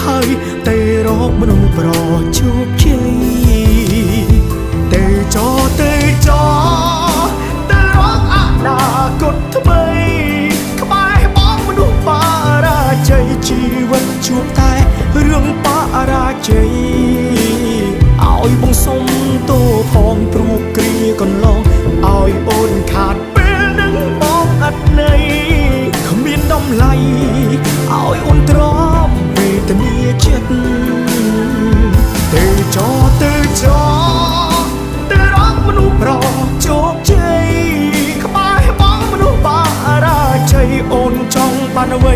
ហើយតែរកមនុស្សប្រជោគជ័យតែចោតែចោតែរកអនាគតថ្មីក្បែរបងមនុស្សបារាជ័យជីវិតជួបតែរឿងបារាជ័យឲ្យបងសុំទោផងព្រោះគ្រាកន្លងឲ្យអូនខាតពេលនឹងបងអត់ន័យគ្មានតម្លៃឲ្យអូនទ្រាំវេទនាចិត្តទៅចោទៅចោទៅរកមនុស្សប្រជោគជ័យក្បែរបងមនុស្សបារាជ័យអូនចង់បានអ្វី